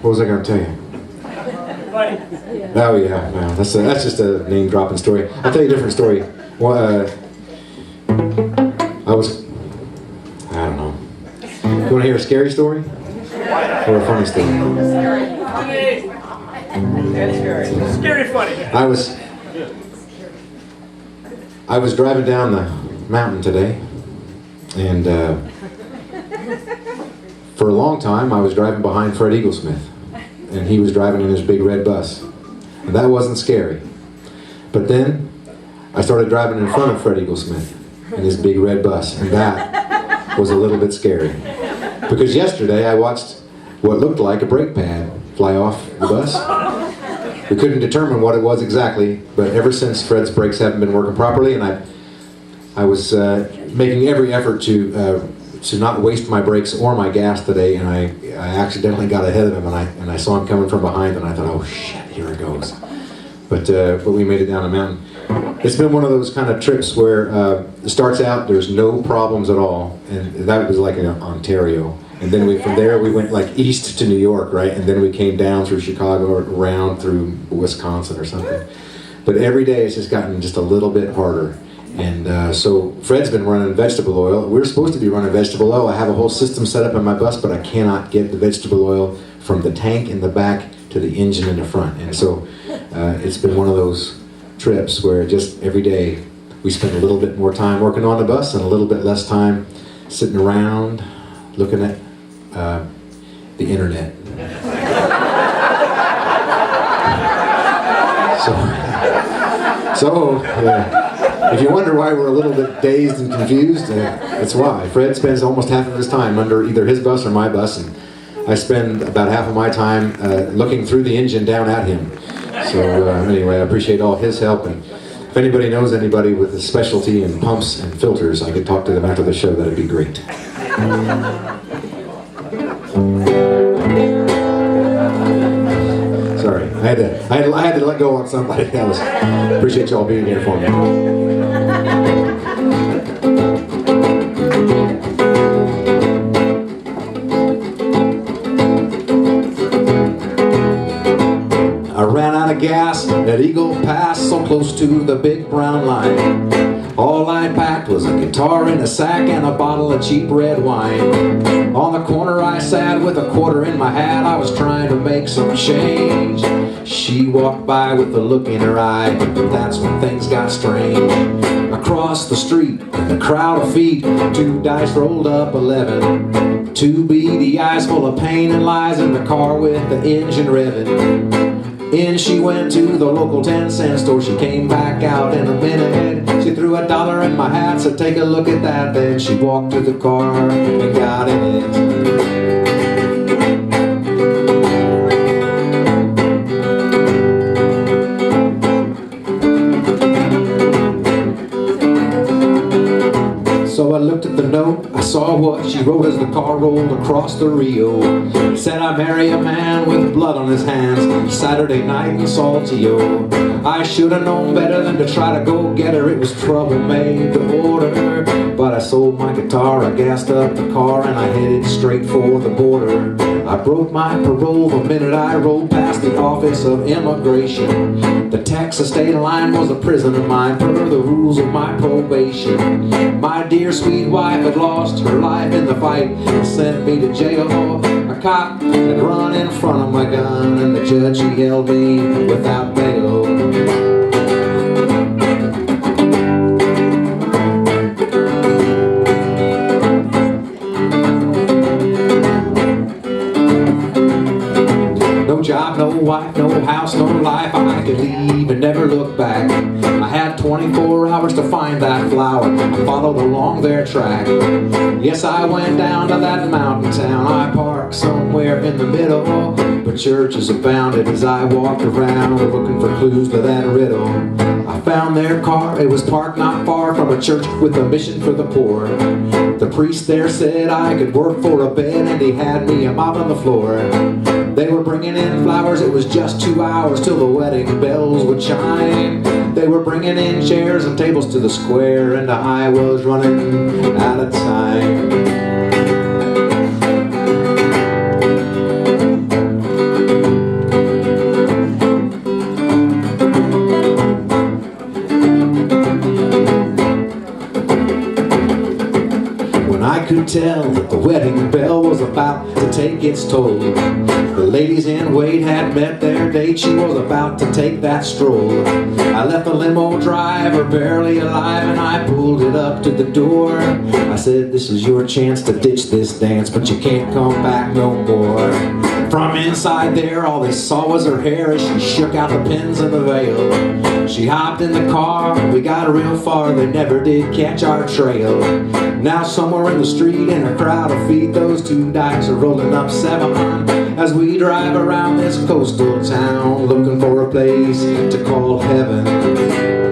What was I going to tell you? Oh yeah, no, that's just a name-dropping story. I'll tell you a different story. Well, I don't know. You want to hear a scary story? Or a funny story? Scary funny. I was driving down the mountain today, and for a long time I was driving behind Fred Eaglesmith, and he was driving in his big red bus. And that wasn't scary. But then I started driving in front of Fred Eaglesmith in his big red bus, and that was a little bit scary. Because yesterday I watched what looked like a brake pad fly off the bus. We couldn't determine what it was exactly, but ever since Fred's brakes haven't been working properly, and I was making every effort to not waste my brakes or my gas today, and I accidentally got ahead of him, and I saw him coming from behind, and I thought, oh shit, here it goes. But we made it down the mountain. It's been one of those kind of trips where it starts out, there's no problems at all, and that was like in Ontario. And then from there we went like east to New York, right? And then we came down through Chicago, or around through Wisconsin or something. But every day it's just gotten just a little bit harder. And so Fred's been running vegetable oil. We're supposed to be running vegetable oil. I have a whole system set up in my bus, but I cannot get the vegetable oil from the tank in the back to the engine in the front. And so it's been one of those trips where just every day we spend a little bit more time working on the bus and a little bit less time sitting around looking at the internet. If you wonder why we're a little bit dazed and confused, that's why. Fred spends almost half of his time under either his bus or my bus, and I spend about half of my time looking through the engine down at him. So anyway, I appreciate all his help, and if anybody knows anybody with a specialty in pumps and filters, I could talk to them after the show. That'd be great. Sorry, I had to let go on somebody else. Appreciate y'all being here for me. I ran out of gas at Eagle Pass, so close to the big brown line. All I packed was a guitar in a sack and a bottle of cheap red wine. On the corner I sat with a quarter in my hat. I was trying to make some change. She walked by with a look in her eye. That's when things got strange. Across the street, in the crowd of feet, two dice rolled up 11. Two beady eyes full of pain and lies in the car with the engine revving. In she went to the local 10-cent store. She came back out in a minute. She threw $1 in my hat, said take a look at that. Then she walked to the car and got in it. So I looked at the note, I saw what she wrote as the car rolled across the Rio. It said, I marry a man with blood on his hands, Saturday night in Saltillo. I should have known better than to try to go get her. It was trouble made to order. But I sold my guitar, I gassed up the car, and I headed straight for the border. I broke my parole the minute I rolled past the Office of Immigration. The Texas state line was a prison of mine per the rules of my probation. My dear sweet wife had lost her life in the fight and sent me to jail. A cop had run in front of my gun, and the judge, he held me without bail. No job, no wife, no house, no life. I could leave and never look back. I had 24 hours to find that flower. I followed along their track. Yes, I went down to that mountain town. I parked somewhere in the middle, but churches abounded as I walked around looking for clues to that riddle. I found their car, it was parked not far from a church with a mission for the poor. The priest there said I could work for a bed, and he had me a mop on the floor. They were bringing in flowers, it was just 2 hours till the wedding bells would chime. They were bringing in chairs and tables to the square, and I was running out of time. gets told. The ladies in Wade had met their date. She was about to take that stroll. I left the limo driver barely alive, and I pulled it up to the door. I said, this is your chance to ditch this dance, but you can't come back no more. From inside there, all they saw was her hair as she shook out the pins of the veil. She hopped in the car, we got real far, they never did catch our trail. Now somewhere in the street, in a crowd of feet, those two dykes are rolling up 7 as we drive around this coastal town, looking for a place to call heaven.